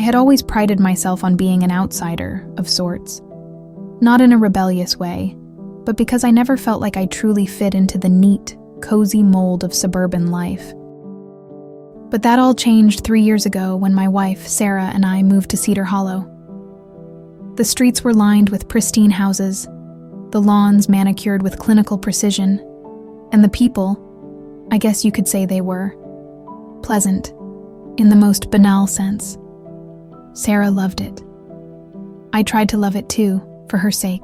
had always prided myself on being an outsider, of sorts. Not in a rebellious way, but because I never felt like I truly fit into the neat, cozy mold of suburban life. But that all changed 3 years ago when my wife, Sarah, and I moved to Cedar Hollow. The streets were lined with pristine houses, the lawns manicured with clinical precision, and the people, I guess you could say they were, pleasant, in the most banal sense. Sarah loved it. I tried to love it too, for her sake.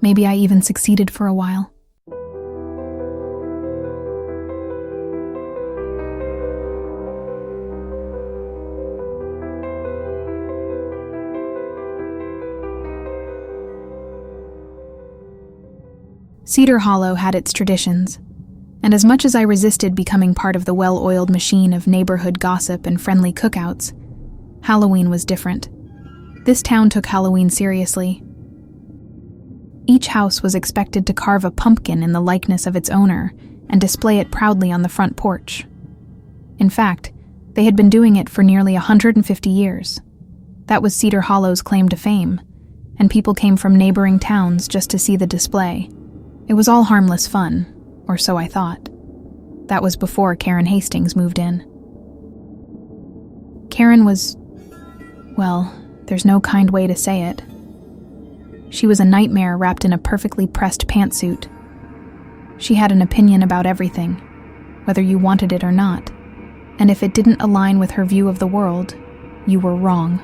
Maybe I even succeeded for a while. Cedar Hollow had its traditions, and as much as I resisted becoming part of the well-oiled machine of neighborhood gossip and friendly cookouts, Halloween was different. This town took Halloween seriously. Each house was expected to carve a pumpkin in the likeness of its owner and display it proudly on the front porch. In fact, they had been doing it for nearly 150 years. That was Cedar Hollow's claim to fame, and people came from neighboring towns just to see the display. It was all harmless fun, or so I thought. That was before Karen Hastings moved in. Karen was, well, there's no kind way to say it. She was a nightmare wrapped in a perfectly pressed pantsuit. She had an opinion about everything, whether you wanted it or not, and if it didn't align with her view of the world, you were wrong.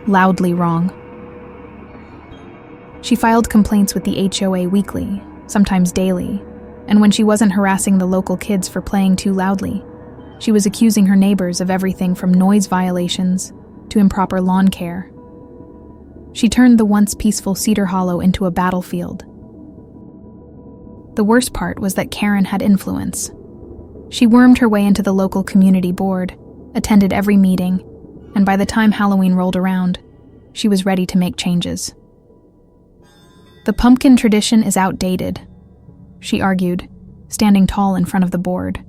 Loudly wrong. She filed complaints with the HOA weekly, sometimes daily, and when she wasn't harassing the local kids for playing too loudly, she was accusing her neighbors of everything from noise violations to improper lawn care. She turned the once peaceful Cedar Hollow into a battlefield. The worst part was that Karen had influence. She wormed her way into the local community board, attended every meeting, and by the time Halloween rolled around, she was ready to make changes. The pumpkin tradition is outdated, she argued, standing tall in front of the board.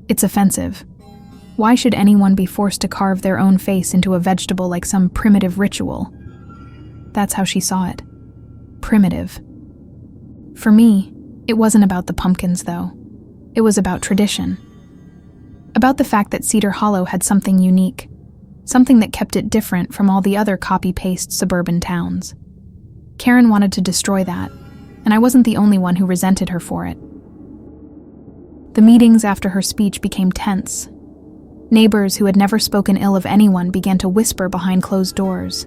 It's offensive. Why should anyone be forced to carve their own face into a vegetable like some primitive ritual? That's how she saw it. Primitive. For me, it wasn't about the pumpkins, though. It was about tradition. About the fact that Cedar Hollow had something unique, something that kept it different from all the other copy-paste suburban towns. Karen wanted to destroy that, and I wasn't the only one who resented her for it. The meetings after her speech became tense. Neighbors who had never spoken ill of anyone began to whisper behind closed doors.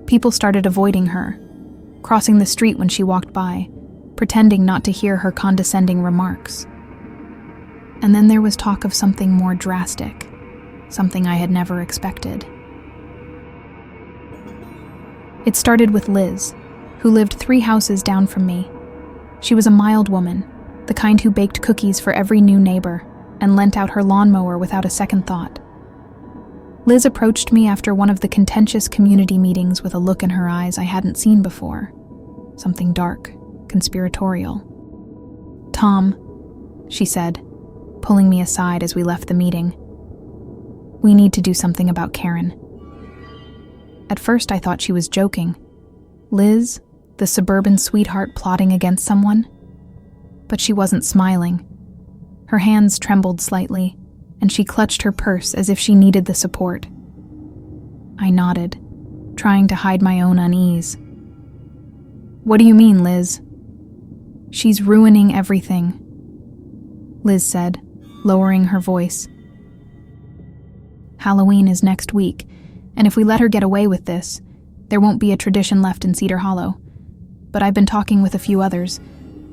People started avoiding her, crossing the street when she walked by, pretending not to hear her condescending remarks. And then there was talk of something more drastic, something I had never expected. It started with Liz, who lived 3 houses down from me. She was a mild woman, the kind who baked cookies for every new neighbor and lent out her lawnmower without a second thought. Liz approached me after one of the contentious community meetings with a look in her eyes I hadn't seen before. Something dark, conspiratorial. "Tom," she said, pulling me aside as we left the meeting. "We need to do something about Karen." At first I thought she was joking. Liz, the suburban sweetheart plotting against someone? But she wasn't smiling. Her hands trembled slightly, and she clutched her purse as if she needed the support. I nodded, trying to hide my own unease. "What do you mean, Liz?" "She's ruining everything," Liz said, lowering her voice. "Halloween is next week, and if we let her get away with this, there won't be a tradition left in Cedar Hollow. But I've been talking with a few others,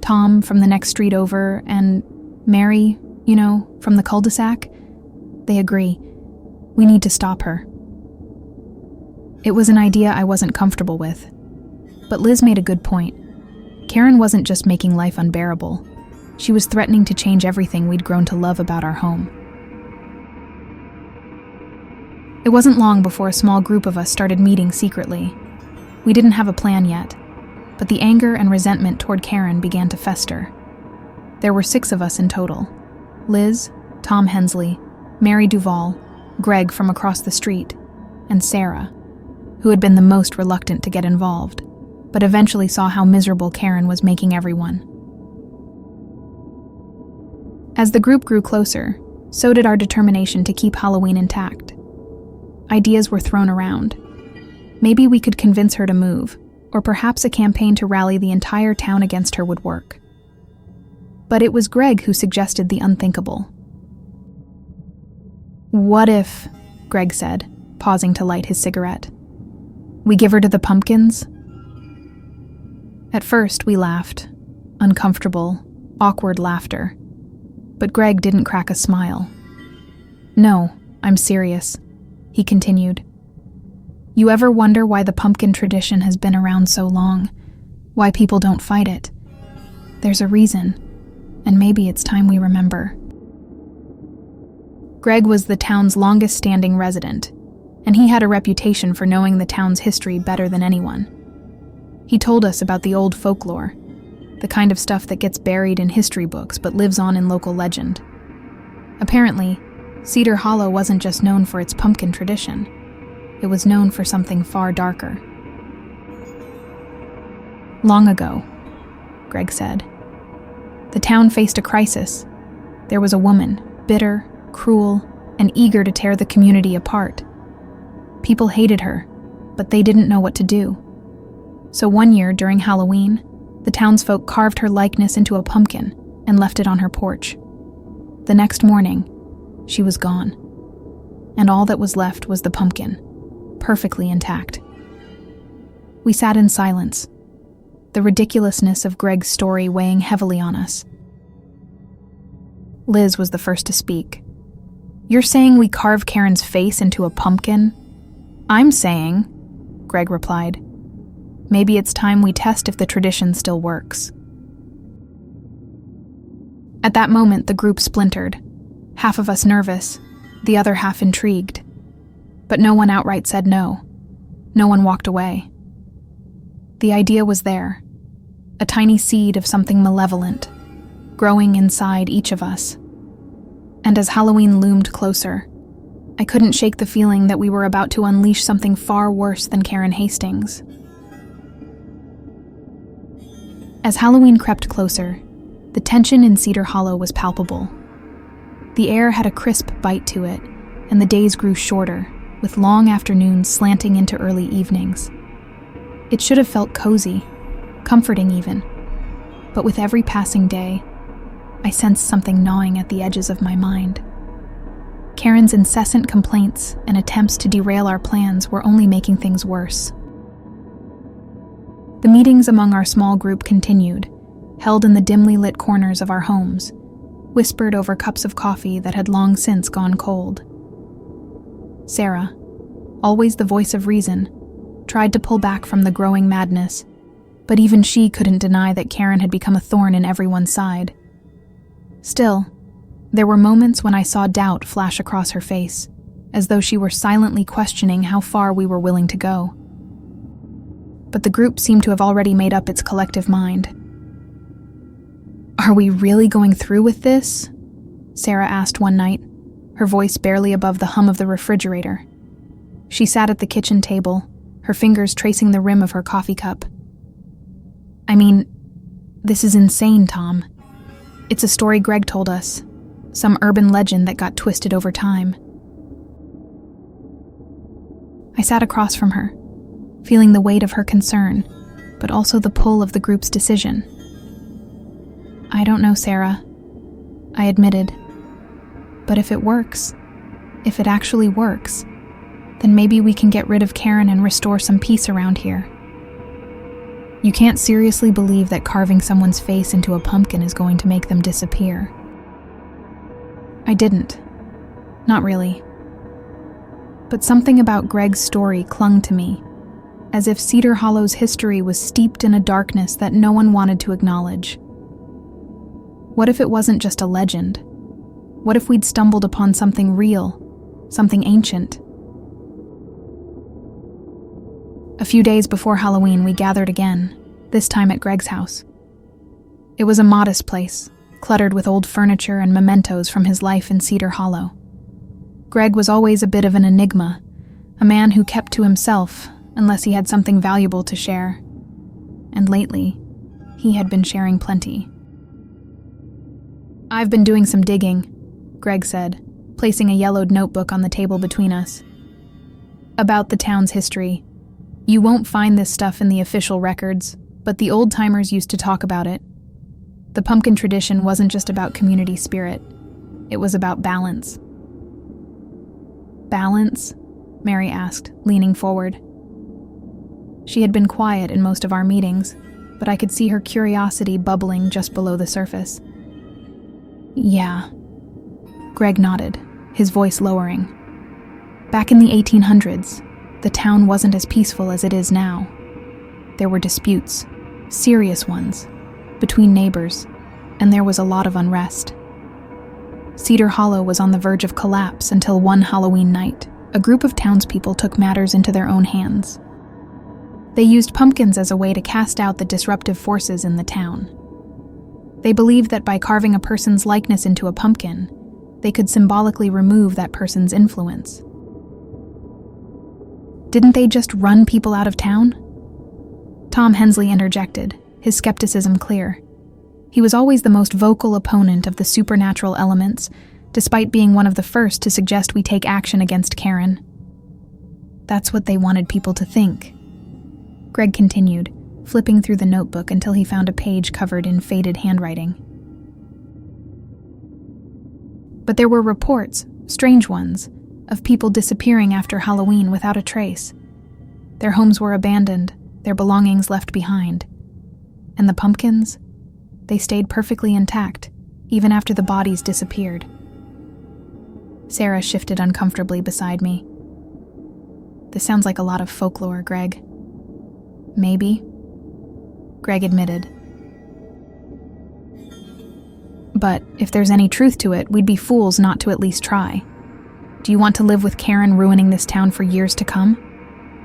Tom from the next street over, and Mary, from the cul-de-sac. They agree. We need to stop her." It was an idea I wasn't comfortable with, but Liz made a good point. Karen wasn't just making life unbearable. She was threatening to change everything we'd grown to love about our home. It wasn't long before a small group of us started meeting secretly. We didn't have a plan yet, but the anger and resentment toward Karen began to fester. There were 6 of us in total. Liz, Tom Hensley, Mary Duval, Greg from across the street, and Sarah, who had been the most reluctant to get involved, but eventually saw how miserable Karen was making everyone. As the group grew closer, so did our determination to keep Halloween intact. Ideas were thrown around. Maybe we could convince her to move, or perhaps a campaign to rally the entire town against her would work. But it was Greg who suggested the unthinkable. "What if," Greg said, pausing to light his cigarette, "we give her to the pumpkins?" At first, we laughed. Uncomfortable, awkward laughter. But Greg didn't crack a smile. "No, I'm serious," he continued. "You ever wonder why the pumpkin tradition has been around so long? Why people don't fight it? There's a reason, and maybe it's time we remember." Greg was the town's longest-standing resident, and he had a reputation for knowing the town's history better than anyone. He told us about the old folklore, the kind of stuff that gets buried in history books but lives on in local legend. Apparently, Cedar Hollow wasn't just known for its pumpkin tradition. It was known for something far darker. "Long ago," Greg said, "the town faced a crisis. There was a woman, bitter, cruel, and eager to tear the community apart. People hated her, but they didn't know what to do. So one year during Halloween, the townsfolk carved her likeness into a pumpkin and left it on her porch. The next morning, she was gone, and all that was left was the pumpkin, perfectly intact." We sat in silence, the ridiculousness of Greg's story weighing heavily on us. Liz was the first to speak. "You're saying we carve Karen's face into a pumpkin?" "I'm saying," Greg replied, "maybe it's time we test if the tradition still works." At that moment, the group splintered, half of us nervous, the other half intrigued. But no one outright said no. No one walked away. The idea was there, a tiny seed of something malevolent, growing inside each of us. And as Halloween loomed closer, I couldn't shake the feeling that we were about to unleash something far worse than Karen Hastings. As Halloween crept closer, the tension in Cedar Hollow was palpable. The air had a crisp bite to it, and the days grew shorter, with long afternoons slanting into early evenings. It should have felt cozy, comforting even, but with every passing day, I sensed something gnawing at the edges of my mind. Karen's incessant complaints and attempts to derail our plans were only making things worse. The meetings among our small group continued, held in the dimly lit corners of our homes, whispered over cups of coffee that had long since gone cold. Sarah, always the voice of reason, tried to pull back from the growing madness, but even she couldn't deny that Karen had become a thorn in everyone's side. Still, there were moments when I saw doubt flash across her face, as though she were silently questioning how far we were willing to go. But the group seemed to have already made up its collective mind. "Are we really going through with this?" Sarah asked one night, her voice barely above the hum of the refrigerator. She sat at the kitchen table, her fingers tracing the rim of her coffee cup. "I mean, this is insane, Tom. It's a story Greg told us, some urban legend that got twisted over time." I sat across from her, feeling the weight of her concern, but also the pull of the group's decision. "I don't know, Sarah," I admitted. "But if it works, if it actually works, then maybe we can get rid of Karen and restore some peace around here." "You can't seriously believe that carving someone's face into a pumpkin is going to make them disappear." I didn't. Not really. But something about Greg's story clung to me, as if Cedar Hollow's history was steeped in a darkness that no one wanted to acknowledge. What if it wasn't just a legend? What if we'd stumbled upon something real, something ancient? A few days before Halloween, we gathered again, this time at Greg's house. It was a modest place, cluttered with old furniture and mementos from his life in Cedar Hollow. Greg was always a bit of an enigma, A man who kept to himself unless he had something valuable to share. And lately, he had been sharing plenty. "I've been doing some digging," Greg said, placing a yellowed notebook on the table between us. "About the town's history. You won't find this stuff in the official records, but the old-timers used to talk about it. The pumpkin tradition wasn't just about community spirit. It was about balance." "Balance?" Mary asked, leaning forward. She had been quiet in most of our meetings, but I could see her curiosity bubbling just below the surface. "Yeah." Greg nodded, his voice lowering. "Back in the 1800s, the town wasn't as peaceful as it is now. There were disputes, serious ones, between neighbors, and there was a lot of unrest. Cedar Hollow was on the verge of collapse until one Halloween night, a group of townspeople took matters into their own hands. They used pumpkins as a way to cast out the disruptive forces in the town. They believed that by carving a person's likeness into a pumpkin, they could symbolically remove that person's influence. "Didn't they just run people out of town?" Tom Hensley interjected, his skepticism clear. He was always the most vocal opponent of the supernatural elements, despite being one of the first to suggest we take action against Karen. "That's what they wanted people to think." Greg continued, flipping through the notebook until he found a page covered in faded handwriting. "But there were reports, strange ones, of people disappearing after Halloween without a trace. Their homes were abandoned, their belongings left behind. And the pumpkins? They stayed perfectly intact, even after the bodies disappeared." Sarah shifted uncomfortably beside me. "This sounds like a lot of folklore, Greg." "Maybe," Greg admitted. "But if there's any truth to it, we'd be fools not to at least try. Do you want to live with Karen ruining this town for years to come?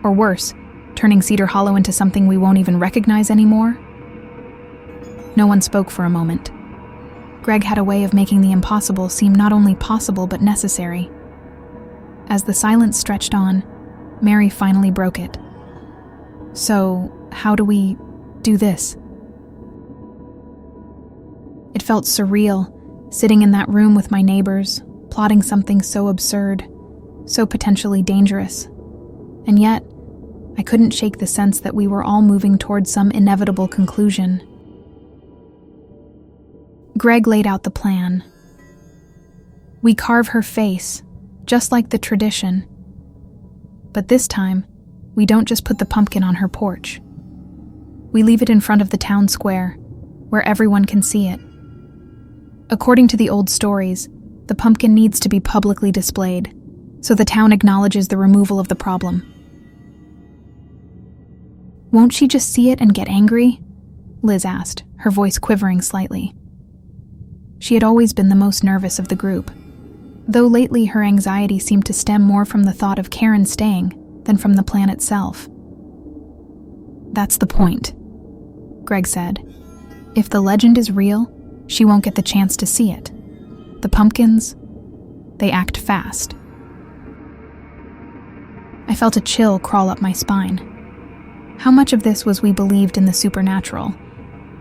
Or worse, turning Cedar Hollow into something we won't even recognize anymore?" No one spoke for a moment. Greg had a way of making the impossible seem not only possible but necessary. As the silence stretched on, Mary finally broke it. "So, how do we do this?" It felt surreal, sitting in that room with my neighbors, plotting something so absurd, so potentially dangerous. And yet, I couldn't shake the sense that we were all moving towards some inevitable conclusion. Greg laid out the plan. "We carve her face, just like the tradition. But this time, we don't just put the pumpkin on her porch. We leave it in front of the town square, where everyone can see it. According to the old stories, the pumpkin needs to be publicly displayed, so the town acknowledges the removal of the problem." "Won't she just see it and get angry?" Liz asked, her voice quivering slightly. She had always been the most nervous of the group, though lately her anxiety seemed to stem more from the thought of Karen staying than from the plan itself. "That's the point," Greg said. "If the legend is real, she won't get the chance to see it. The pumpkins, they act fast." I felt a chill crawl up my spine. How much of this was we believed in the supernatural,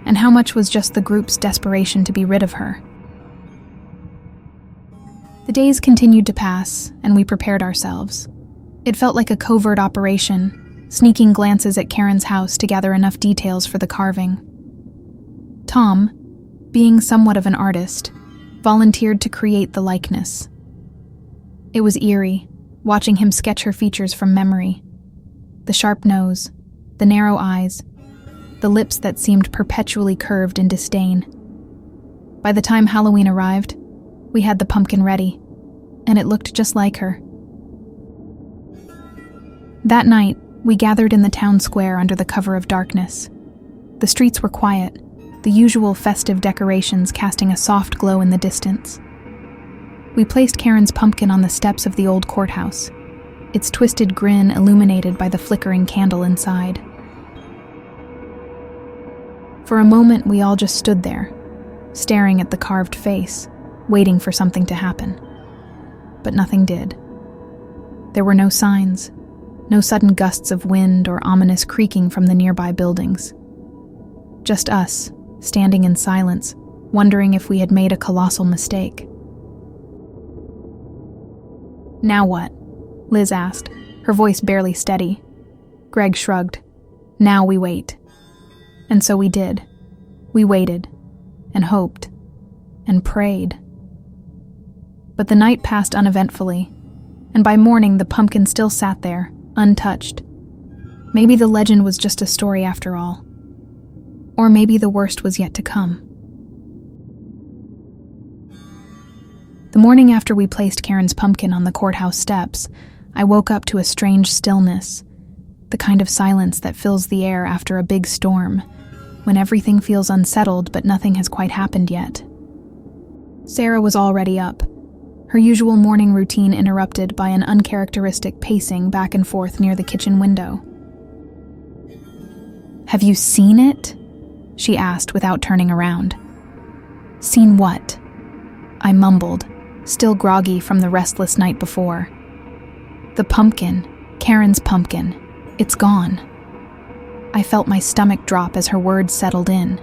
and how much was just the group's desperation to be rid of her? The days continued to pass, and we prepared ourselves. It felt like a covert operation, sneaking glances at Karen's house to gather enough details for the carving. Tom, being somewhat of an artist, volunteered to create the likeness. It was eerie, watching him sketch her features from memory. The sharp nose, the narrow eyes, the lips that seemed perpetually curved in disdain. By the time Halloween arrived, we had the pumpkin ready, and it looked just like her. That night, we gathered in the town square under the cover of darkness. The streets were quiet, the usual festive decorations casting a soft glow in the distance. We placed Karen's pumpkin on the steps of the old courthouse, its twisted grin illuminated by the flickering candle inside. For a moment, we all just stood there, staring at the carved face, waiting for something to happen. But nothing did. There were no signs, No sudden gusts of wind or ominous creaking from the nearby buildings. Just us, standing in silence, wondering if we had made a colossal mistake. "Now what?" Liz asked, her voice barely steady. Greg shrugged. "Now we wait." And so we did. We waited, and hoped, and prayed. But the night passed uneventfully, and by morning the pumpkin still sat there, untouched. Maybe the legend was just a story after all. Or maybe the worst was yet to come. The morning after we placed Karen's pumpkin on the courthouse steps, I woke up to a strange stillness, the kind of silence that fills the air after a big storm, when everything feels unsettled but nothing has quite happened yet. Sarah was already up, her usual morning routine interrupted by an uncharacteristic pacing back and forth near the kitchen window. "Have you seen it?" she asked without turning around. "Seen what?" I mumbled, still groggy from the restless night before. "The pumpkin, Karen's pumpkin. It's gone." I felt my stomach drop as her words settled in.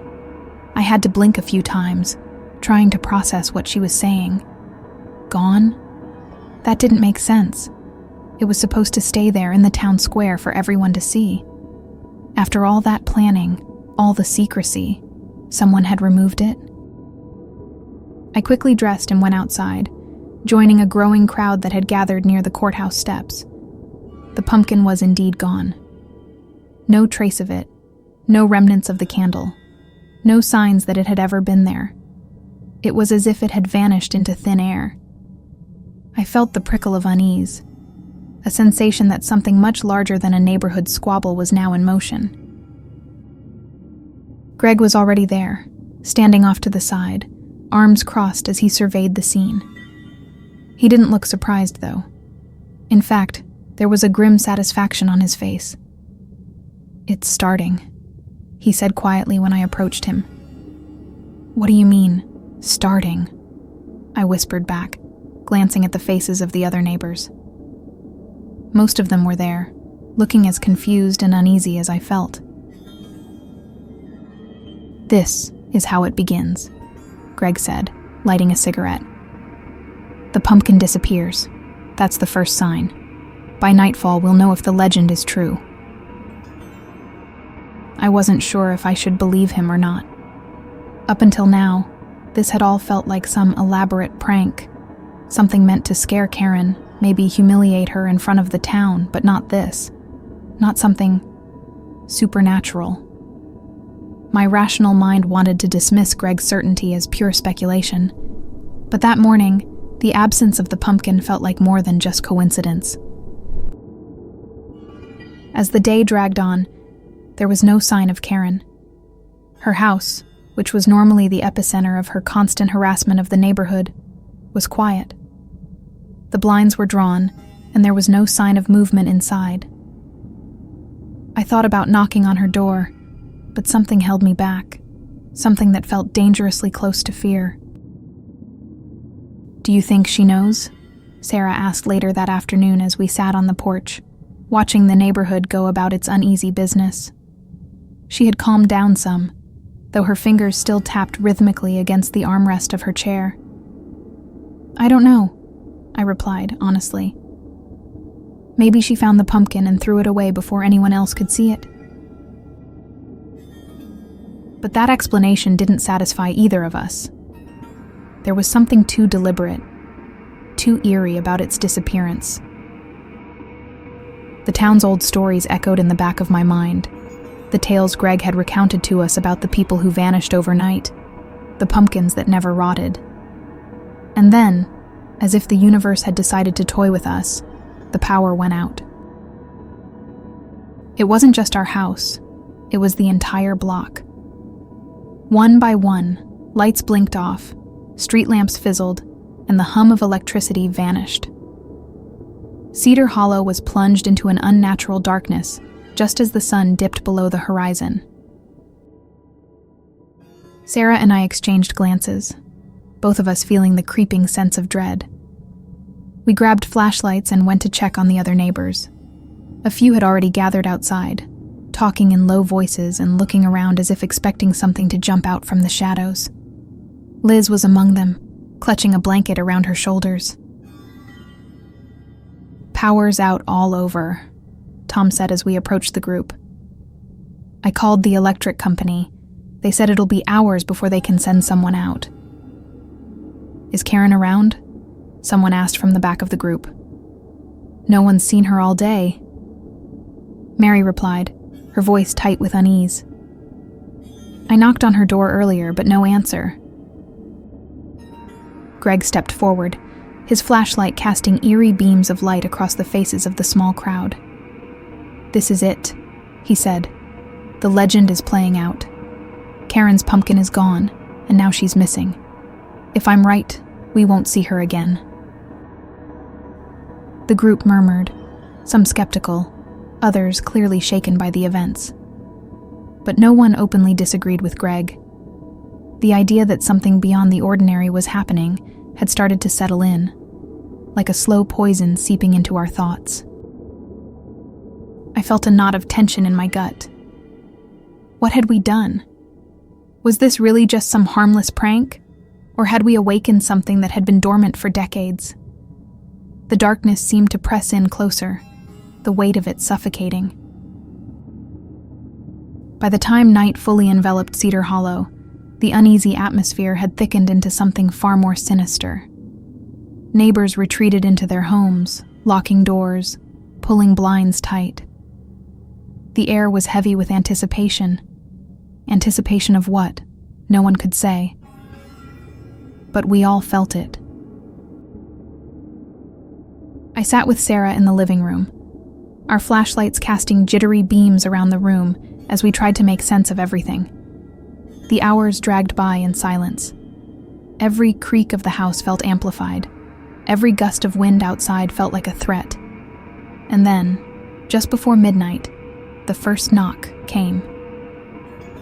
I had to blink a few times, trying to process what she was saying. Gone? That didn't make sense. It was supposed to stay there in the town square for everyone to see. After all that planning, all the secrecy, someone had removed it. I quickly dressed and went outside, joining a growing crowd that had gathered near the courthouse steps. The pumpkin was indeed gone. No trace of it, no remnants of the candle, no signs that it had ever been there. It was as if it had vanished into thin air. I felt the prickle of unease, a sensation that something much larger than a neighborhood squabble was now in motion. Greg was already there, standing off to the side, arms crossed as he surveyed the scene. He didn't look surprised, though. In fact, there was a grim satisfaction on his face. "It's starting," he said quietly when I approached him. "What do you mean, starting?" I whispered back, glancing at the faces of the other neighbors. Most of them were there, looking as confused and uneasy as I felt. "This is how it begins," Greg said, lighting a cigarette. "The pumpkin disappears. That's the first sign. By nightfall, we'll know if the legend is true." I wasn't sure if I should believe him or not. Up until now, this had all felt like some elaborate prank, something meant to scare Karen, maybe humiliate her in front of the town, but not this. Not something supernatural. My rational mind wanted to dismiss Greg's certainty as pure speculation, but that morning, the absence of the pumpkin felt like more than just coincidence. As the day dragged on, there was no sign of Karen. Her house, which was normally the epicenter of her constant harassment of the neighborhood, was quiet. The blinds were drawn, and there was no sign of movement inside. I thought about knocking on her door, but something held me back, something that felt dangerously close to fear. "Do you think she knows?" Sarah asked later that afternoon as we sat on the porch, watching the neighborhood go about its uneasy business. She had calmed down some, though her fingers still tapped rhythmically against the armrest of her chair. "I don't know," I replied, honestly. "Maybe she found the pumpkin and threw it away before anyone else could see it." But that explanation didn't satisfy either of us. There was something too deliberate, too eerie about its disappearance. The town's old stories echoed in the back of my mind. The tales Greg had recounted to us about the people who vanished overnight, the pumpkins that never rotted. And then, as if the universe had decided to toy with us, the power went out. It wasn't just our house, it was the entire block. One by one, lights blinked off, street lamps fizzled, and the hum of electricity vanished. Cedar Hollow was plunged into an unnatural darkness, just as the sun dipped below the horizon. Sarah and I exchanged glances, both of us feeling the creeping sense of dread. We grabbed flashlights and went to check on the other neighbors. A few had already gathered outside, talking in low voices and looking around as if expecting something to jump out from the shadows. Liz was among them, clutching a blanket around her shoulders. "Power's out all over," Tom said as we approached the group. "I called the electric company. They said it'll be hours before they can send someone out." "Is Karen around?" someone asked from the back of the group. "No one's seen her all day," Mary replied, her voice tight with unease. "I knocked on her door earlier, but no answer." Greg stepped forward, his flashlight casting eerie beams of light across the faces of the small crowd. "This is it," he said. "The legend is playing out. Karen's pumpkin is gone, and now she's missing. If I'm right, we won't see her again." The group murmured, some skeptical, others clearly shaken by the events. But no one openly disagreed with Greg. The idea that something beyond the ordinary was happening had started to settle in, like a slow poison seeping into our thoughts. I felt a knot of tension in my gut. What had we done? Was this really just some harmless prank? Or had we awakened something that had been dormant for decades? The darkness seemed to press in closer, the weight of it suffocating. By the time night fully enveloped Cedar Hollow, the uneasy atmosphere had thickened into something far more sinister. Neighbors retreated into their homes, locking doors, pulling blinds tight. The air was heavy with anticipation. Anticipation of what? No one could say. But we all felt it. I sat with Sarah in the living room, our flashlights casting jittery beams around the room as we tried to make sense of everything. The hours dragged by in silence. Every creak of the house felt amplified. Every gust of wind outside felt like a threat. And then, just before midnight, the first knock came.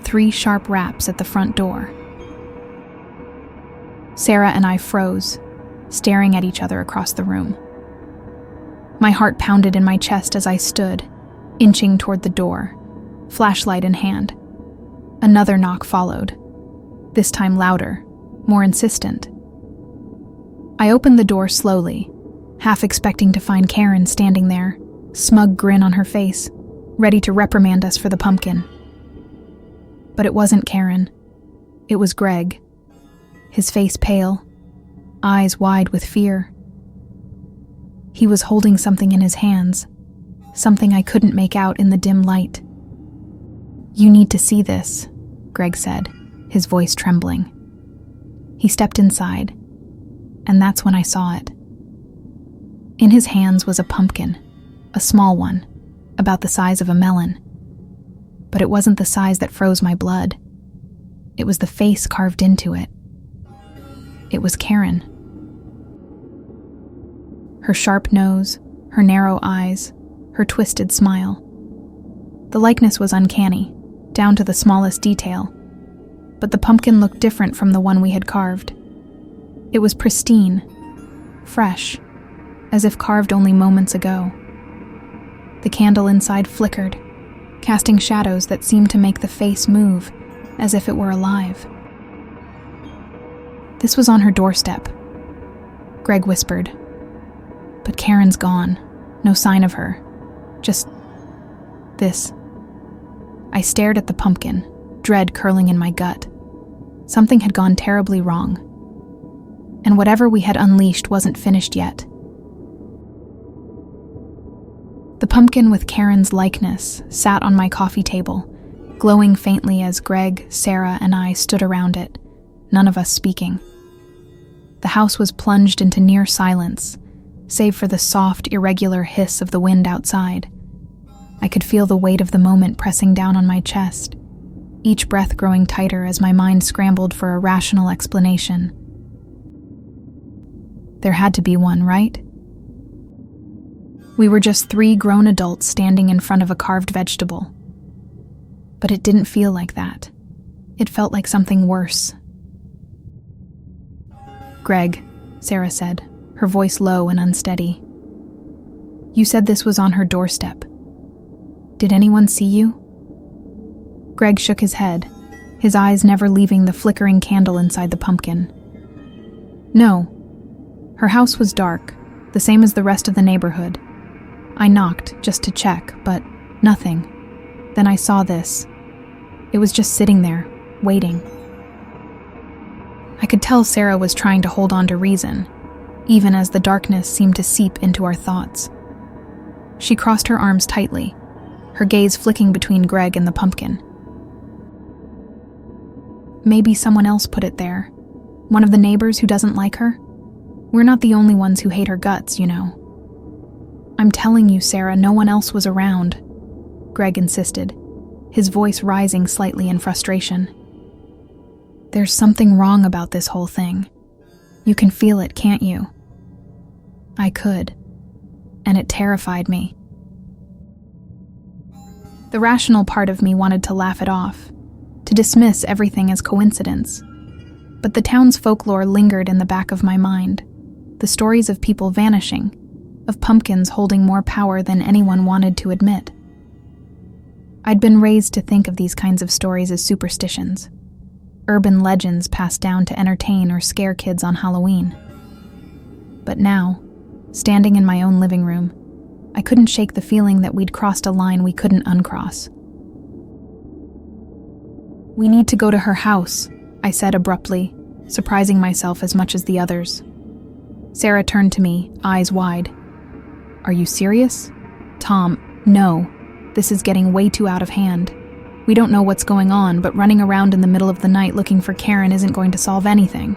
3 sharp raps at the front door. Sarah and I froze, staring at each other across the room. My heart pounded in my chest as I stood, inching toward the door, flashlight in hand. Another knock followed, this time louder, more insistent. I opened the door slowly, half expecting to find Karen standing there, smug grin on her face, ready to reprimand us for the pumpkin. But it wasn't Karen. It was Greg, his face pale, eyes wide with fear. He was holding something in his hands, something I couldn't make out in the dim light. "You need to see this," Greg said, his voice trembling. He stepped inside, and that's when I saw it. In his hands was a pumpkin, a small one, about the size of a melon. But it wasn't the size that froze my blood. It was the face carved into it. It was Karen. Her sharp nose, her narrow eyes, her twisted smile. The likeness was uncanny, down to the smallest detail, but the pumpkin looked different from the one we had carved. It was pristine, fresh, as if carved only moments ago. The candle inside flickered, casting shadows that seemed to make the face move, as if it were alive. "This was on her doorstep," Greg whispered. "But Karen's gone. No sign of her. Just this." I stared at the pumpkin, dread curling in my gut. Something had gone terribly wrong. And whatever we had unleashed wasn't finished yet. The pumpkin with Karen's likeness sat on my coffee table, glowing faintly as Greg, Sarah, and I stood around it, none of us speaking. The house was plunged into near silence, save for the soft, irregular hiss of the wind outside. I could feel the weight of the moment pressing down on my chest, each breath growing tighter as my mind scrambled for a rational explanation. There had to be one, right? We were just 3 grown adults standing in front of a carved vegetable. But it didn't feel like that. It felt like something worse. "Greg," Sarah said, her voice low and unsteady. "You said this was on her doorstep. Did anyone see you?" Greg shook his head, his eyes never leaving the flickering candle inside the pumpkin. "No. Her house was dark, the same as the rest of the neighborhood. I knocked just to check, but nothing. Then I saw this. It was just sitting there, waiting." I could tell Sarah was trying to hold on to reason, even as the darkness seemed to seep into our thoughts. She crossed her arms tightly, her gaze flicking between Greg and the pumpkin. "Maybe someone else put it there. One of the neighbors who doesn't like her? We're not the only ones who hate her guts, you know." "I'm telling you, Sarah, no one else was around," Greg insisted, his voice rising slightly in frustration. "There's something wrong about this whole thing. You can feel it, can't you?" I could, and it terrified me. The rational part of me wanted to laugh it off, to dismiss everything as coincidence. But the town's folklore lingered in the back of my mind, the stories of people vanishing, of pumpkins holding more power than anyone wanted to admit. I'd been raised to think of these kinds of stories as superstitions, urban legends passed down to entertain or scare kids on Halloween. But now, standing in my own living room, I couldn't shake the feeling that we'd crossed a line we couldn't uncross. "We need to go to her house," I said abruptly, surprising myself as much as the others. Sarah turned to me, eyes wide. "Are you serious?" "Tom, no. This is getting way too out of hand. We don't know what's going on, but running around in the middle of the night looking for Karen isn't going to solve anything."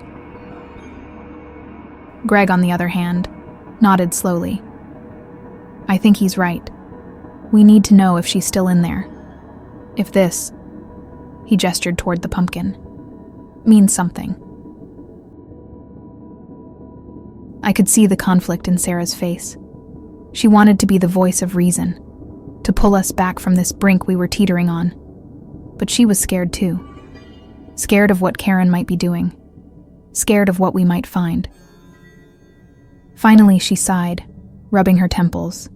Greg, on the other hand, nodded slowly. "I think he's right. We need to know if she's still in there. If this," he gestured toward the pumpkin, "means something." I could see the conflict in Sarah's face. She wanted to be the voice of reason, to pull us back from this brink we were teetering on. But she was scared too. Scared of what Karen might be doing. Scared of what we might find. Finally, she sighed, rubbing her temples.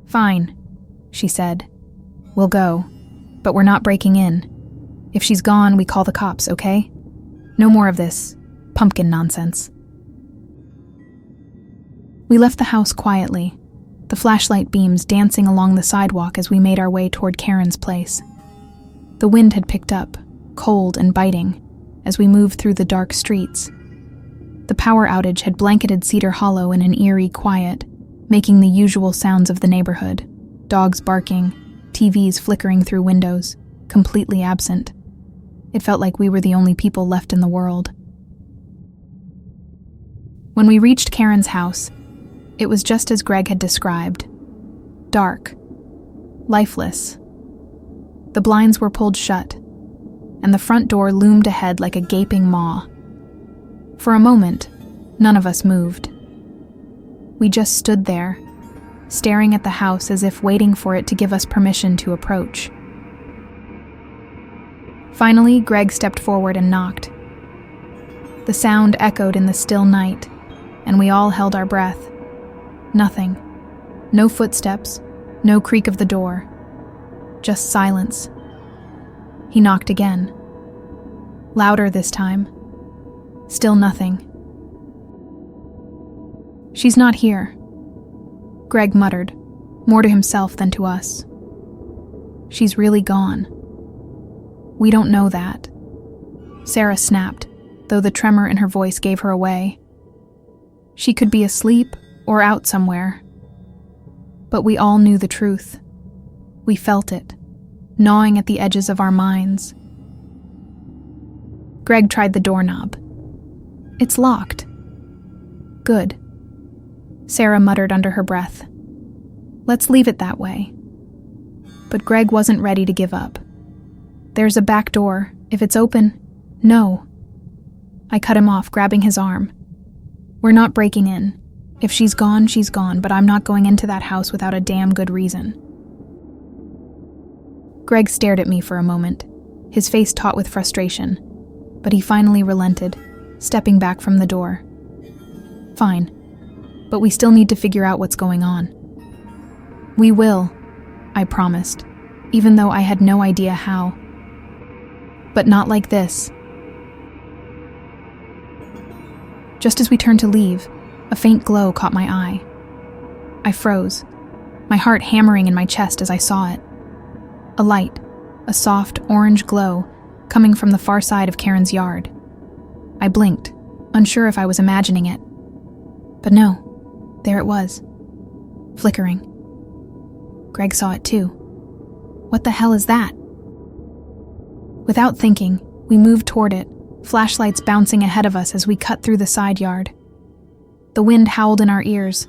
"Fine," she said. "We'll go, but we're not breaking in. If she's gone, we call the cops, okay? No more of this pumpkin nonsense." We left the house quietly, the flashlight beams dancing along the sidewalk as we made our way toward Karen's place. The wind had picked up, cold and biting, as we moved through the dark streets. The power outage had blanketed Cedar Hollow in an eerie quiet, making the usual sounds of the neighborhood, dogs barking, TVs flickering through windows, completely absent. It felt like we were the only people left in the world. When we reached Karen's house, it was just as Greg had described. Dark. Lifeless. The blinds were pulled shut, and the front door loomed ahead like a gaping maw. For a moment, none of us moved. We just stood there, staring at the house as if waiting for it to give us permission to approach. Finally, Greg stepped forward and knocked. The sound echoed in the still night, and we all held our breath. Nothing. No footsteps, no creak of the door. Just silence. He knocked again. Louder this time. Still nothing. "She's not here," Greg muttered, more to himself than to us. "She's really gone." "We don't know that," Sarah snapped, though the tremor in her voice gave her away. "She could be asleep or out somewhere." But we all knew the truth. We felt it, gnawing at the edges of our minds. Greg tried the doorknob. "It's locked." "Good," Sarah muttered under her breath. "Let's leave it that way." But Greg wasn't ready to give up. "There's a back door. If it's open..." "No." I cut him off, grabbing his arm. "We're not breaking in. If she's gone, but I'm not going into that house without a damn good reason." Greg stared at me for a moment, his face taut with frustration, but he finally relented, stepping back from the door. "Fine, but we still need to figure out what's going on." "We will," I promised, even though I had no idea how. But not like this. Just as we turned to leave, a faint glow caught my eye. I froze, my heart hammering in my chest as I saw it. A light, a soft orange glow, coming from the far side of Karen's yard. I blinked, unsure if I was imagining it. But no, there it was, flickering. Greg saw it too. What the hell is that? Without thinking, we moved toward it, flashlights bouncing ahead of us as we cut through the side yard. The wind howled in our ears,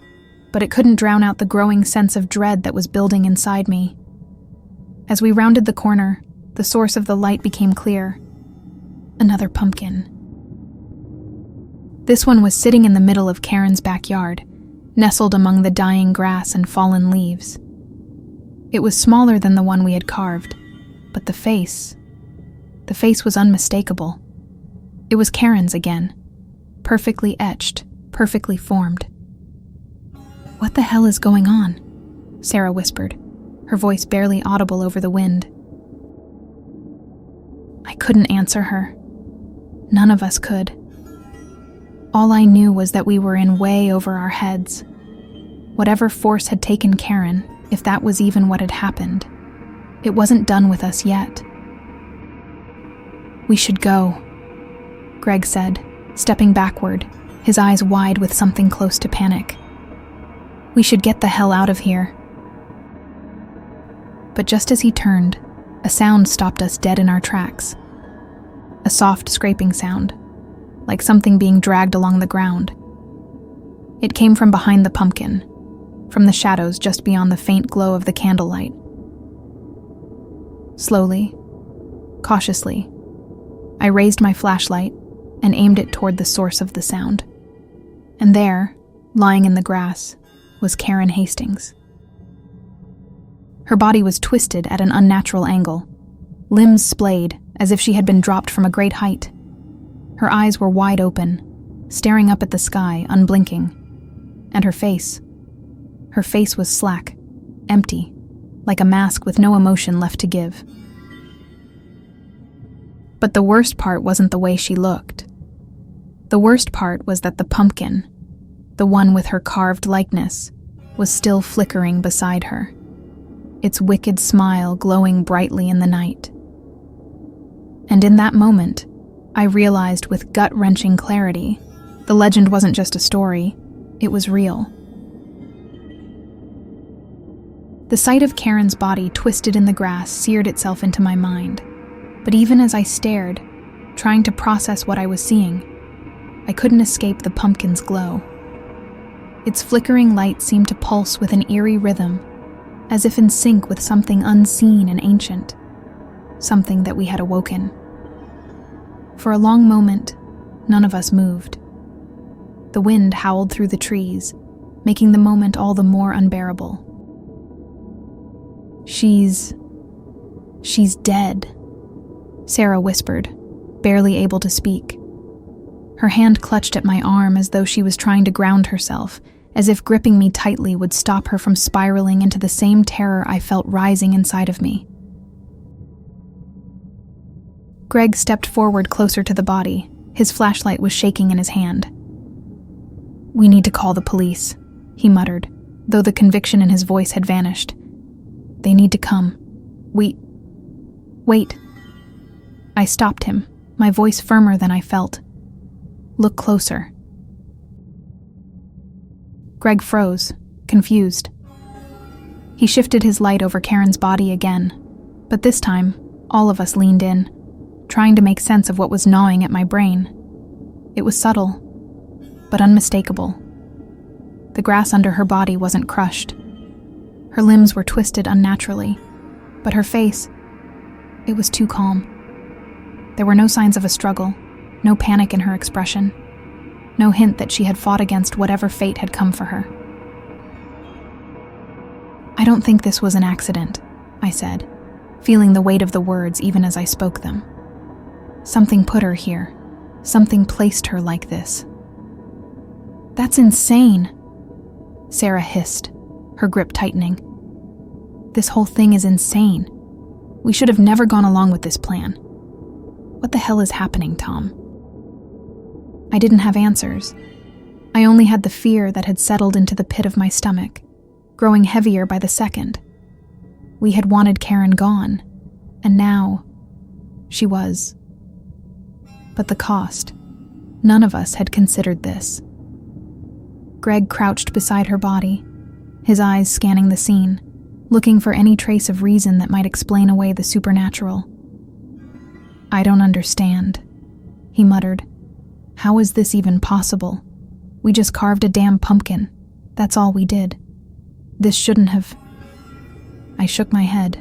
but it couldn't drown out the growing sense of dread that was building inside me. As we rounded the corner, the source of the light became clear. Another pumpkin. This one was sitting in the middle of Karen's backyard, nestled among the dying grass and fallen leaves. It was smaller than the one we had carved, but the face was unmistakable. It was Karen's again, perfectly etched, perfectly formed. "What the hell is going on?" Sarah whispered, her voice barely audible over the wind. I couldn't answer her. None of us could. All I knew was that we were in way over our heads. Whatever force had taken Karen, if that was even what had happened, it wasn't done with us yet. "We should go," Greg said, stepping backward, his eyes wide with something close to panic. "We should get the hell out of here." But just as he turned, a sound stopped us dead in our tracks. A soft scraping sound, like something being dragged along the ground. It came from behind the pumpkin, from the shadows just beyond the faint glow of the candlelight. Slowly, cautiously, I raised my flashlight and aimed it toward the source of the sound. And there, lying in the grass, was Karen Hastings. Her body was twisted at an unnatural angle, limbs splayed as if she had been dropped from a great height. Her eyes were wide open, staring up at the sky, unblinking. And her face was slack, empty, like a mask with no emotion left to give. But the worst part wasn't the way she looked. The worst part was that the pumpkin, the one with her carved likeness, was still flickering beside her, its wicked smile glowing brightly in the night. And in that moment, I realized with gut-wrenching clarity, the legend wasn't just a story, it was real. The sight of Karen's body twisted in the grass seared itself into my mind, but even as I stared, trying to process what I was seeing, I couldn't escape the pumpkin's glow. Its flickering light seemed to pulse with an eerie rhythm, as if in sync with something unseen and ancient, something that we had awoken. For a long moment, none of us moved. The wind howled through the trees, making the moment all the more unbearable. She's dead," Sarah whispered, barely able to speak. Her hand clutched at my arm as though she was trying to ground herself, as if gripping me tightly would stop her from spiraling into the same terror I felt rising inside of me. Greg stepped forward closer to the body. His flashlight was shaking in his hand. "We need to call the police," he muttered, though the conviction in his voice had vanished. "They need to come. Wait." I stopped him, my voice firmer than I felt. "Look closer." Greg froze, confused. He shifted his light over Karen's body again, but this time, all of us leaned in, trying to make sense of what was gnawing at my brain. It was subtle, but unmistakable. The grass under her body wasn't crushed. Her limbs were twisted unnaturally, but her face, it was too calm. There were no signs of a struggle, no panic in her expression, no hint that she had fought against whatever fate had come for her. "I don't think this was an accident," I said, feeling the weight of the words even as I spoke them. "Something put her here. Something placed her like this." "That's insane," Sarah hissed, her grip tightening. This whole thing is insane. We should have never gone along with this plan. What the hell is happening, Tom? I didn't have answers. I only had the fear that had settled into the pit of my stomach, growing heavier by the second. We had wanted Karen gone, and now she was. But the cost. None of us had considered this. Greg crouched beside her body, his eyes scanning the scene, looking for any trace of reason that might explain away the supernatural. "I don't understand," he muttered. "How is this even possible? We just carved a damn pumpkin. That's all we did. This shouldn't have..." I shook my head.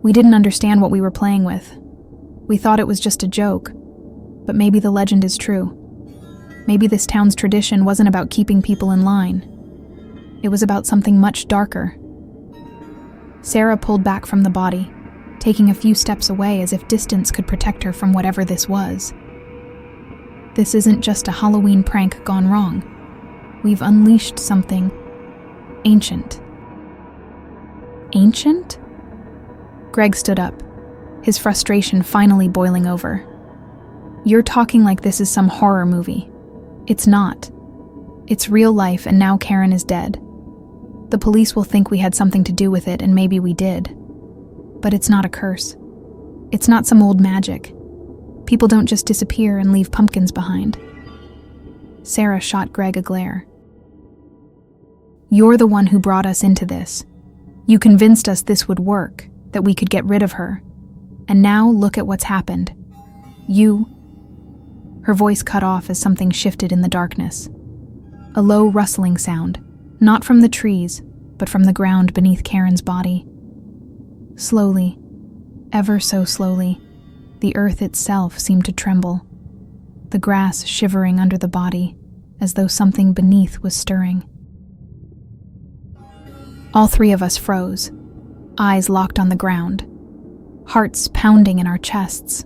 We didn't understand what we were playing with. We thought it was just a joke, but maybe the legend is true. Maybe this town's tradition wasn't about keeping people in line. It was about something much darker. Sarah pulled back from the body, taking a few steps away as if distance could protect her from whatever this was. This isn't just a Halloween prank gone wrong. We've unleashed something ancient. Ancient? Greg stood up, his frustration finally boiling over. "You're talking like this is some horror movie. It's not. It's real life, and now Karen is dead. The police will think we had something to do with it, and maybe we did. But it's not a curse. It's not some old magic. People don't just disappear and leave pumpkins behind." Sarah shot Greg a glare. "You're the one who brought us into this. You convinced us this would work, that we could get rid of her. And now look at what's happened. You..." Her voice cut off as something shifted in the darkness. A low rustling sound, not from the trees, but from the ground beneath Karen's body. Slowly, ever so slowly, the earth itself seemed to tremble, the grass shivering under the body, as though something beneath was stirring. All three of us froze, eyes locked on the ground, hearts pounding in our chests.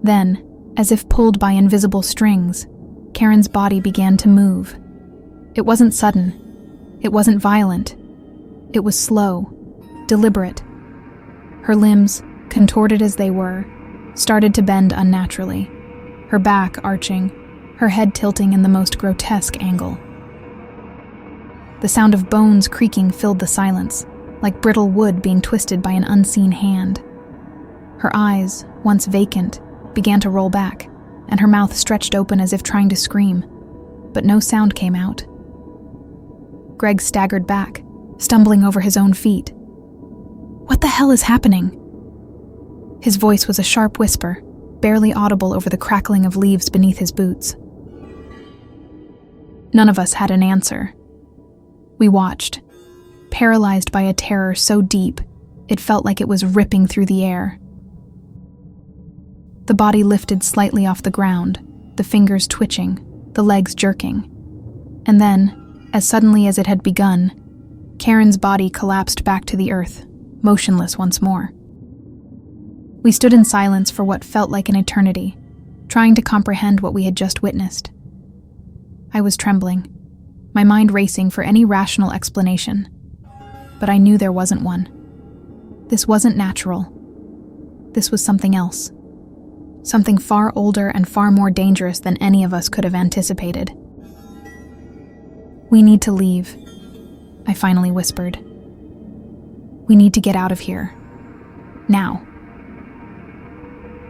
Then, as if pulled by invisible strings, Karen's body began to move. It wasn't sudden. It wasn't violent. It was slow, deliberate. Her limbs, contorted as they were, started to bend unnaturally, her back arching, her head tilting in the most grotesque angle. The sound of bones creaking filled the silence, like brittle wood being twisted by an unseen hand. Her eyes, once vacant, began to roll back, and her mouth stretched open as if trying to scream, but no sound came out. Greg staggered back, stumbling over his own feet. "What the hell is happening?" His voice was a sharp whisper, barely audible over the crackling of leaves beneath his boots. None of us had an answer. We watched, paralyzed by a terror so deep, it felt like it was ripping through the air. The body lifted slightly off the ground, the fingers twitching, the legs jerking. And then, as suddenly as it had begun, Karen's body collapsed back to the earth, motionless once more. We stood in silence for what felt like an eternity, trying to comprehend what we had just witnessed. I was trembling, my mind racing for any rational explanation, but I knew there wasn't one. This wasn't natural. This was something else. Something far older and far more dangerous than any of us could have anticipated. "We need to leave," I finally whispered. "We need to get out of here. Now."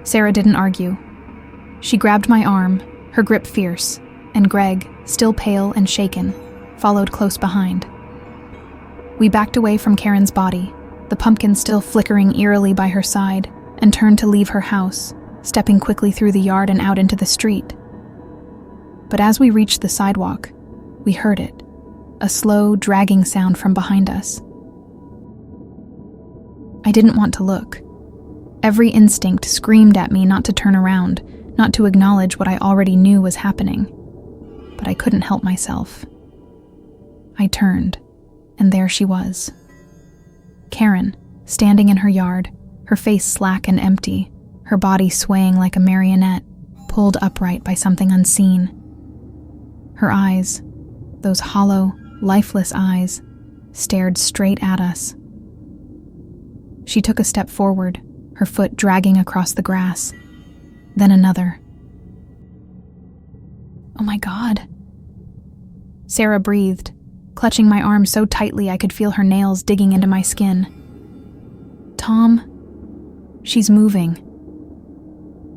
Sarah didn't argue. She grabbed my arm, her grip fierce, and Greg, still pale and shaken, followed close behind. We backed away from Karen's body, the pumpkin still flickering eerily by her side, and turned to leave her house, stepping quickly through the yard and out into the street. But as we reached the sidewalk, we heard it, a slow, dragging sound from behind us. I didn't want to look. Every instinct screamed at me not to turn around, not to acknowledge what I already knew was happening. But I couldn't help myself. I turned, and there she was. Karen, standing in her yard, her face slack and empty, her body swaying like a marionette, pulled upright by something unseen. Her eyes, those hollow, lifeless eyes, stared straight at us. She took a step forward, her foot dragging across the grass. Then another. "Oh my God." Sarah breathed, clutching my arm so tightly I could feel her nails digging into my skin. "Tom, she's moving."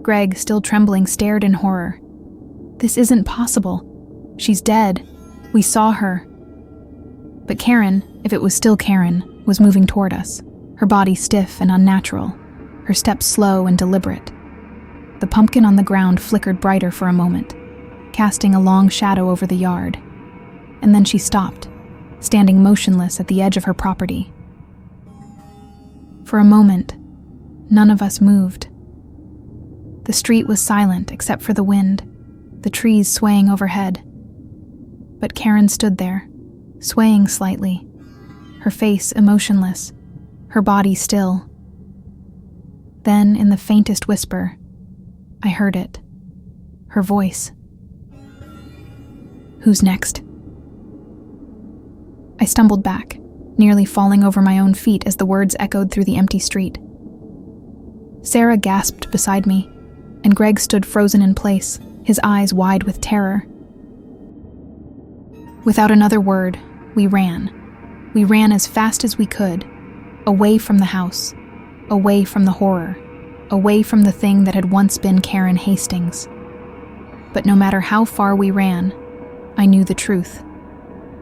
Greg, still trembling, stared in horror. "This isn't possible. She's dead. We saw her." But Karen, if it was still Karen, was moving toward us, her body stiff and unnatural, her steps slow and deliberate. The pumpkin on the ground flickered brighter for a moment, casting a long shadow over the yard. And then she stopped, standing motionless at the edge of her property. For a moment, none of us moved. The street was silent except for the wind, the trees swaying overhead. But Karen stood there, swaying slightly, her face emotionless, her body still. Then, in the faintest whisper, I heard it. Her voice. "Who's next?" I stumbled back, nearly falling over my own feet as the words echoed through the empty street. Sarah gasped beside me, and Greg stood frozen in place, his eyes wide with terror. Without another word, we ran. We ran as fast as we could, away from the house, away from the horror, away from the thing that had once been Karen Hastings. But no matter how far we ran, I knew the truth.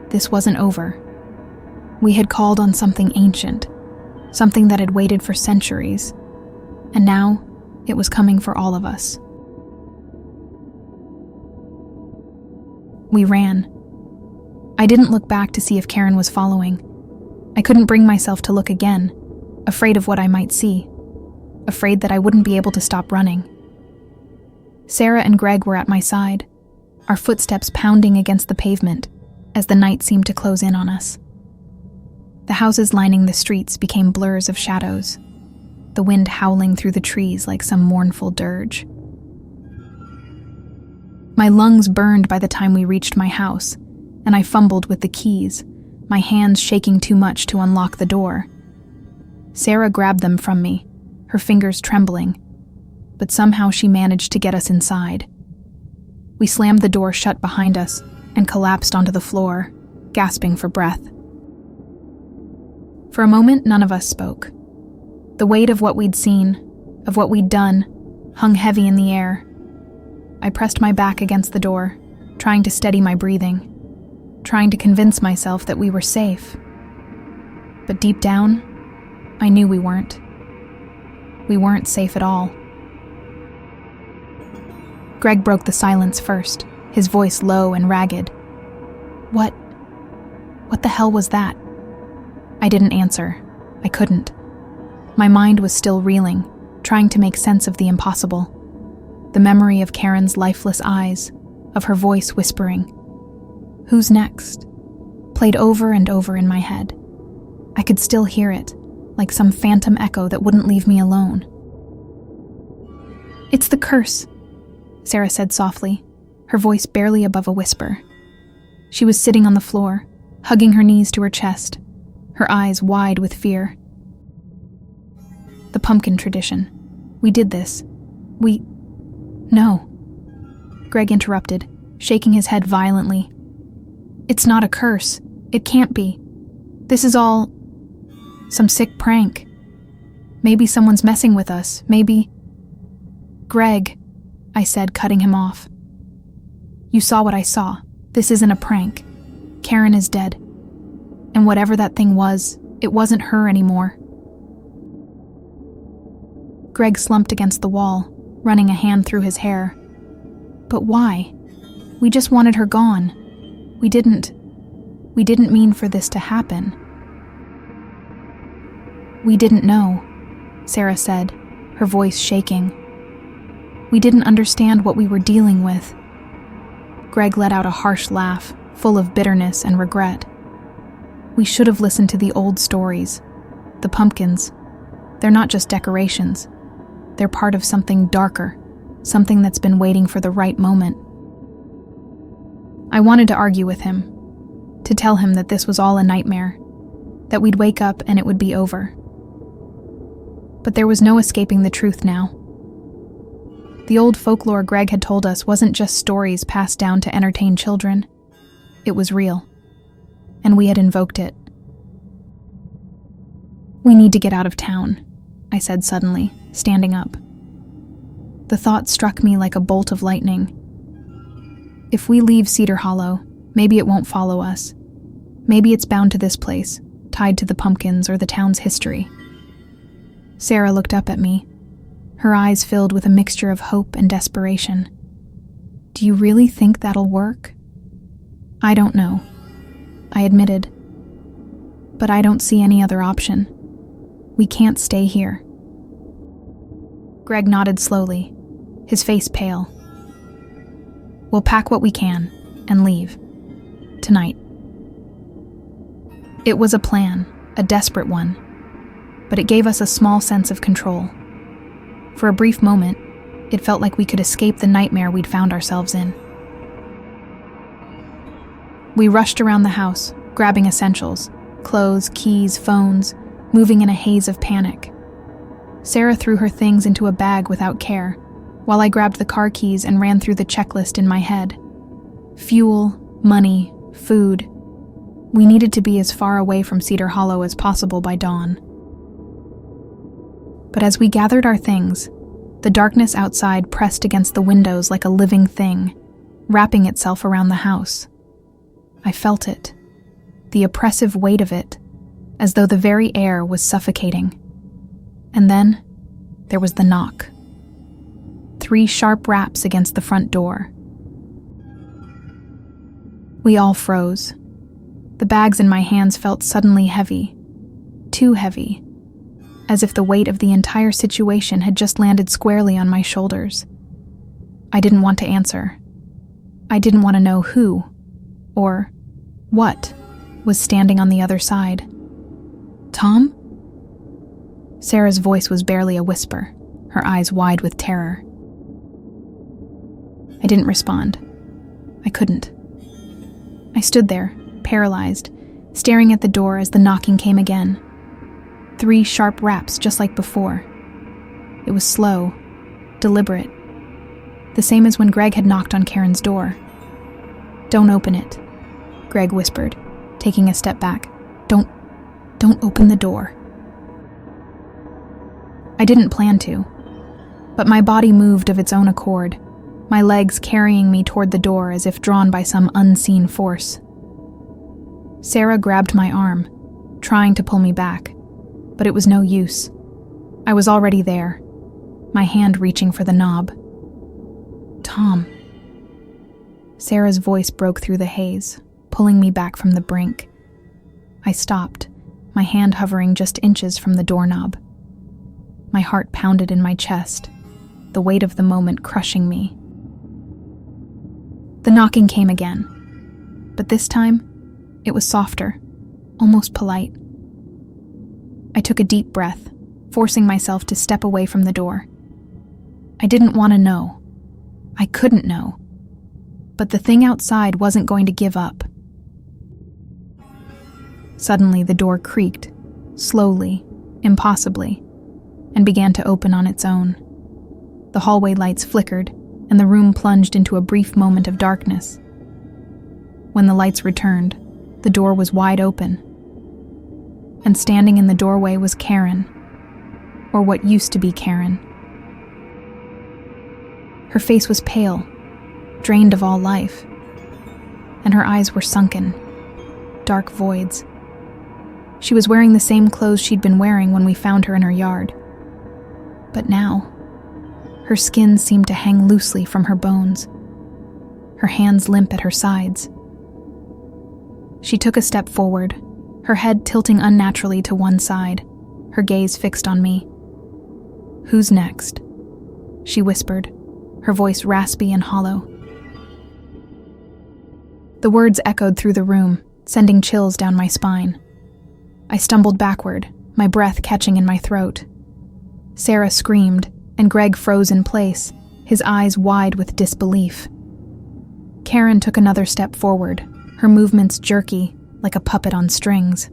This wasn't over. We had called on something ancient, something that had waited for centuries, and now it was coming for all of us. We ran. I didn't look back to see if Karen was following. I couldn't bring myself to look again, afraid of what I might see, afraid that I wouldn't be able to stop running. Sarah and Greg were at my side, our footsteps pounding against the pavement as the night seemed to close in on us. The houses lining the streets became blurs of shadows, the wind howling through the trees like some mournful dirge. My lungs burned by the time we reached my house, and I fumbled with the keys, my hands shaking too much to unlock the door. Sarah grabbed them from me, her fingers trembling, but somehow she managed to get us inside. We slammed the door shut behind us and collapsed onto the floor, gasping for breath. For a moment, none of us spoke. The weight of what we'd seen, of what we'd done, hung heavy in the air. I pressed my back against the door, trying to steady my breathing, trying to convince myself that we were safe. But deep down, I knew we weren't. We weren't safe at all. Greg broke the silence first, his voice low and ragged. What the hell was that?" I didn't answer. I couldn't. My mind was still reeling, trying to make sense of the impossible. The memory of Karen's lifeless eyes, of her voice whispering, "Who's next?" played over and over in my head. I could still hear it, like some phantom echo that wouldn't leave me alone. "It's the curse," Sarah said softly, her voice barely above a whisper. She was sitting on the floor, hugging her knees to her chest, her eyes wide with fear. "The pumpkin tradition. We did this. No." Greg interrupted, shaking his head violently. "It's not a curse. It can't be. This is all some sick prank. Maybe someone's messing with us. Maybe—" "Greg," I said, cutting him off. "You saw what I saw. This isn't a prank. Karen is dead. And whatever that thing was, it wasn't her anymore." Greg slumped against the wall, running a hand through his hair. "But why? We just wanted her gone. We didn't mean for this to happen." "We didn't know," Sarah said, her voice shaking. "We didn't understand what we were dealing with." Greg let out a harsh laugh, full of bitterness and regret. "We should have listened to the old stories. The pumpkins. They're not just decorations. They're part of something darker, something that's been waiting for the right moment." I wanted to argue with him, to tell him that this was all a nightmare, that we'd wake up and it would be over. But there was no escaping the truth now. The old folklore Greg had told us wasn't just stories passed down to entertain children. It was real, and we had invoked it. "We need to get out of town," I said suddenly, standing up. The thought struck me like a bolt of lightning. If we leave Cedar Hollow, maybe it won't follow us. Maybe it's bound to this place, tied to the pumpkins or the town's history. Sarah looked up at me, her eyes filled with a mixture of hope and desperation. "Do you really think that'll work?" "I don't know," I admitted. "But I don't see any other option. We can't stay here." Greg nodded slowly, his face pale. "We'll pack what we can and leave. Tonight." It was a plan, a desperate one, but it gave us a small sense of control. For a brief moment, it felt like we could escape the nightmare we'd found ourselves in. We rushed around the house, grabbing essentials, clothes, keys, phones, moving in a haze of panic. Sarah threw her things into a bag without care, while I grabbed the car keys and ran through the checklist in my head. Fuel, money, food. We needed to be as far away from Cedar Hollow as possible by dawn. But as we gathered our things, the darkness outside pressed against the windows like a living thing, wrapping itself around the house. I felt it, the oppressive weight of it, as though the very air was suffocating. And then, there was the knock. 3 sharp raps against the front door. We all froze. The bags in my hands felt suddenly heavy, too heavy, as if the weight of the entire situation had just landed squarely on my shoulders. I didn't want to answer. I didn't want to know who, or what, was standing on the other side. "Tom?" Sarah's voice was barely a whisper, her eyes wide with terror. I didn't respond. I couldn't. I stood there, paralyzed, staring at the door as the knocking came again. 3 sharp raps just like before. It was slow, deliberate, the same as when Greg had knocked on Karen's door. "Don't open it," Greg whispered, taking a step back. Don't open the door." I didn't plan to, but my body moved of its own accord, my legs carrying me toward the door as if drawn by some unseen force. Sarah grabbed my arm, trying to pull me back, but it was no use. I was already there, my hand reaching for the knob. "Tom." Sarah's voice broke through the haze, pulling me back from the brink. I stopped, my hand hovering just inches from the doorknob. My heart pounded in my chest, the weight of the moment crushing me. The knocking came again, but this time, it was softer, almost polite. I took a deep breath, forcing myself to step away from the door. I didn't want to know. I couldn't know. But the thing outside wasn't going to give up. Suddenly, the door creaked, slowly, impossibly, and began to open on its own. The hallway lights flickered, and the room plunged into a brief moment of darkness. When the lights returned, the door was wide open. And standing in the doorway was Karen, or what used to be Karen. Her face was pale, drained of all life, and her eyes were sunken, dark voids. She was wearing the same clothes she'd been wearing when we found her in her yard. But now, her skin seemed to hang loosely from her bones, her hands limp at her sides. She took a step forward, her head tilting unnaturally to one side, her gaze fixed on me. "Who's next?" she whispered, her voice raspy and hollow. The words echoed through the room, sending chills down my spine. I stumbled backward, my breath catching in my throat. Sarah screamed, and Greg froze in place, his eyes wide with disbelief. Karen took another step forward, her movements jerky, like a puppet on strings.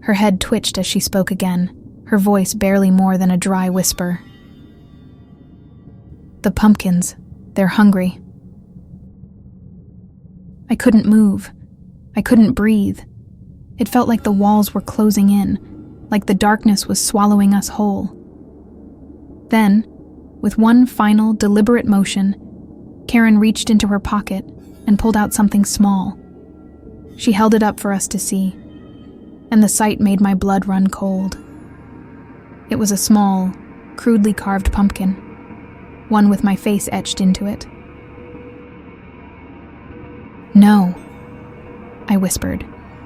Her head twitched as she spoke again, her voice barely more than a dry whisper. "The pumpkins, they're hungry." I couldn't move. I couldn't breathe. It felt like the walls were closing in, like the darkness was swallowing us whole. Then, with one final, deliberate motion, Karen reached into her pocket and pulled out something small. She held it up for us to see, and the sight made my blood run cold. It was a small, crudely carved pumpkin, one with my face etched into it. "No," I whispered,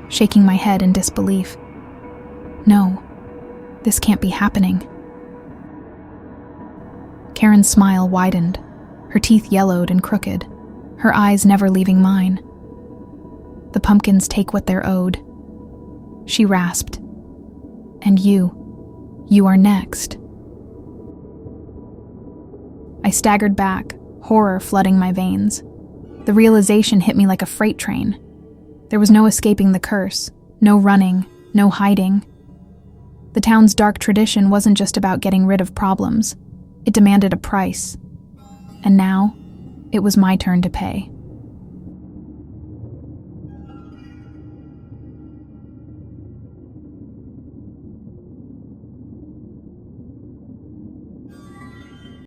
shaking my head in disbelief. "No, this can't be happening." Karen's smile widened, her teeth yellowed and crooked, her eyes never leaving mine. "The pumpkins take what they're owed," she rasped. "And you are next." I staggered back, horror flooding my veins. The realization hit me like a freight train. There was no escaping the curse, no running, no hiding. The town's dark tradition wasn't just about getting rid of problems. It demanded a price. And now, it was my turn to pay.